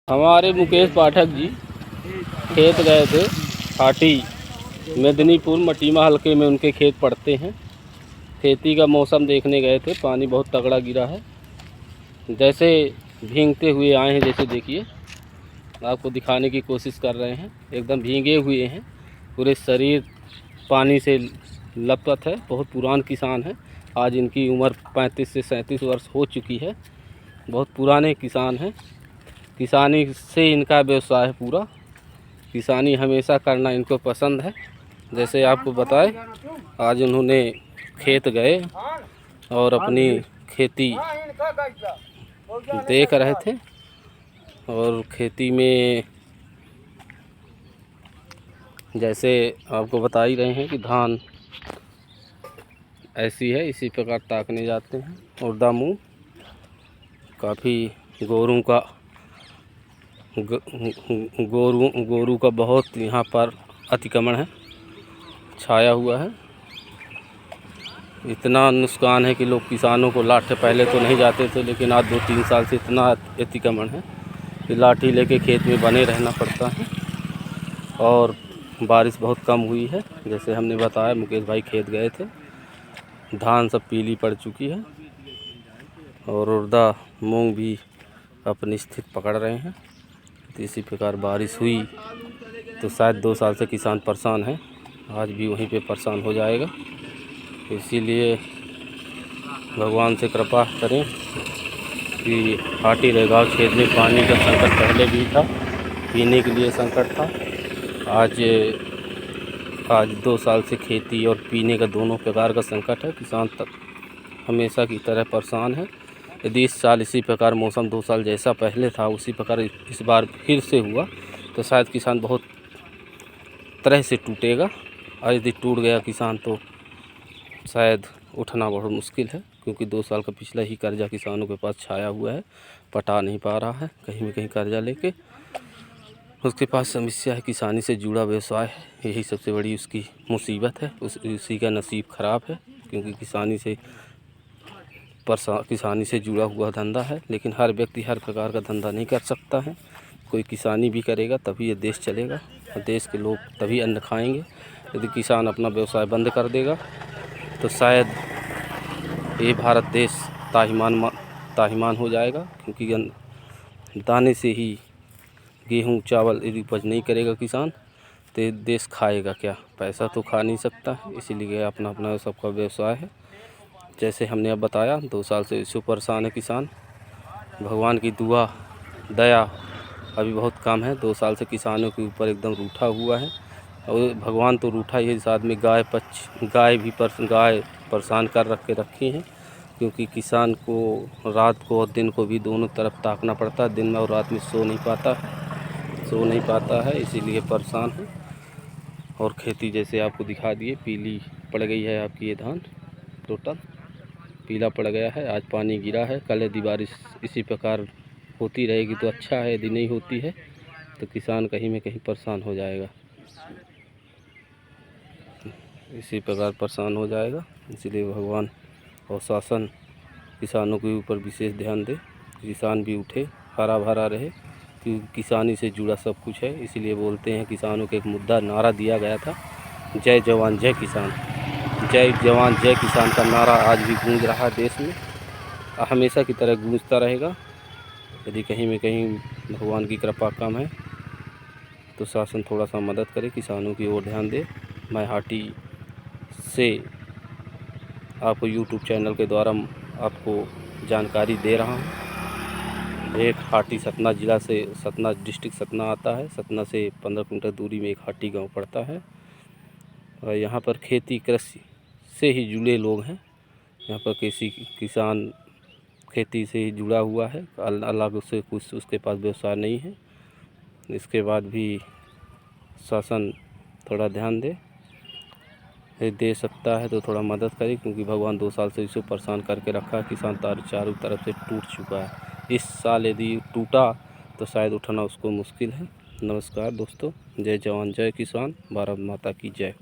हमारे मुकेश पाठक जी खेत गए थे। हाटी मेदिनीपुर मटीमा हलके में उनके खेत पड़ते हैं। खेती का मौसम देखने गए थे। पानी बहुत तगड़ा गिरा है। जैसे भीगते हुए आए हैं, जैसे देखिए आपको दिखाने की कोशिश कर रहे हैं। एकदम भीगे हुए हैं, पूरे शरीर पानी से लपत है। बहुत पुरान किसान है। आज इनकी उम्र 35 से 37 वर्ष हो चुकी है। बहुत पुराने किसान हैं। किसानी से इनका व्यवसाय है पूरा। किसानी हमेशा करना इनको पसंद है। जैसे आपको बताएं, आज उन्होंने खेत गए और अपनी खेती देख रहे थे। और खेती में जैसे आपको बता ही रहे हैं कि धान ऐसी है, इसी प्रकार ताकने जाते हैं। और दामू काफ़ी गोरू का बहुत यहाँ पर अतिक्रमण है, छाया हुआ है। इतना नुकसान है कि लोग किसानों को लाठी, पहले तो नहीं जाते थे लेकिन आज 2-3 साल से इतना अतिक्रमण है कि लाठी लेके खेत में बने रहना पड़ता है। और बारिश बहुत कम हुई है। जैसे हमने बताया, मुकेश भाई खेत गए थे। धान सब पीली पड़ चुकी है और उड़दा मूंग भी अपनी स्थिति पकड़ रहे हैं। तो इसी प्रकार बारिश हुई तो शायद 2 साल से किसान परेशान है। आज भी वहीं पे परेशान हो जाएगा। इसीलिए भगवान से कृपा करें कि हाटी रेगांव क्षेत्र में पानी का संकट पहले भी था, पीने के लिए संकट था। आज 2 साल से खेती और पीने का दोनों प्रकार का संकट है। किसान तक हमेशा की तरह परेशान है। यदि इस साल इसी प्रकार मौसम 2 साल जैसा पहले था उसी प्रकार इस बार फिर से हुआ तो शायद किसान बहुत तरह से टूटेगा। और यदि टूट गया किसान तो शायद उठना बहुत मुश्किल है, क्योंकि 2 साल का पिछला ही कर्जा किसानों के पास छाया हुआ है। पटा नहीं पा रहा है, कहीं में कहीं कर्जा लेके उसके पास समस्या है। किसानी से जुड़ा व्यवसाय है, यही सबसे बड़ी उसकी मुसीबत है। उसी का नसीब ख़राब है, क्योंकि किसानी से जुड़ा हुआ धंधा है। लेकिन हर व्यक्ति हर प्रकार का धंधा नहीं कर सकता है। कोई किसानी भी करेगा तभी ये देश चलेगा और देश के लोग तभी अन्न खाएंगे। यदि किसान अपना व्यवसाय बंद कर देगा तो शायद ये भारत देश ताहिमान हो जाएगा, क्योंकि दाने से ही गेहूँ चावल यदि उपज नहीं करेगा किसान तो ये देश खाएगा क्या? पैसा तो खा नहीं सकता है। इसीलिए अपना अपना सबका व्यवसाय है। जैसे हमने अब बताया, 2 साल से इससे परेशान है किसान। भगवान की दुआ दया अभी बहुत कम है। 2 साल से किसानों के ऊपर एकदम रूठा हुआ है। और भगवान तो रूठा ही है, साथ में गाय परेशान कर रखी हैं, क्योंकि किसान को रात को और दिन को भी दोनों तरफ ताकना पड़ता है। दिन में और रात में सो नहीं पाता है, इसीलिए परेशान है। और खेती जैसे आपको दिखा दिए, पीली पड़ गई है आपकी ये धान, टोटल पीला पड़ गया है। आज पानी गिरा है। कल यदि बारिश इसी प्रकार होती रहेगी तो अच्छा है, यदि नहीं होती है तो किसान कहीं में कहीं परेशान हो जाएगा। इसी प्रकार परेशान हो जाएगा। इसलिए भगवान और शासन किसानों के ऊपर विशेष ध्यान दे, किसान भी उठे, हरा भरा रहे, क्योंकि किसानी से जुड़ा सब कुछ है। इसीलिए बोलते हैं, किसानों के एक मुद्दा नारा दिया गया था, जय जवान जय किसान। जय जवान जय किसान का नारा आज भी गूंज रहा है देश में, हमेशा की तरह गूंजता रहेगा। यदि कहीं में कहीं भगवान की कृपा कम है तो शासन थोड़ा सा मदद करे, किसानों की ओर ध्यान दे। मैं हाटी से आपको यूट्यूब चैनल के द्वारा आपको जानकारी दे रहा हूँ। एक हाटी सतना ज़िला से, सतना डिस्ट्रिक्ट सतना आता है। सतना से 15 किलोमीटर दूरी में एक हाटी गांव पड़ता है। और यहाँ पर खेती कृषि से ही जुड़े लोग हैं। यहाँ पर किसी किसान खेती से ही जुड़ा हुआ है, अलग से कुछ उसके पास व्यवसाय नहीं है। इसके बाद भी शासन थोड़ा ध्यान दे सकता है तो थोड़ा मदद करे, क्योंकि भगवान 2 साल से इसे परेशान करके रखा है। किसान चारों तरफ से टूट चुका है। इस साल यदि टूटा तो शायद उठना उसको मुश्किल है। नमस्कार दोस्तों, जय जवान जय किसान, भारत माता की जय।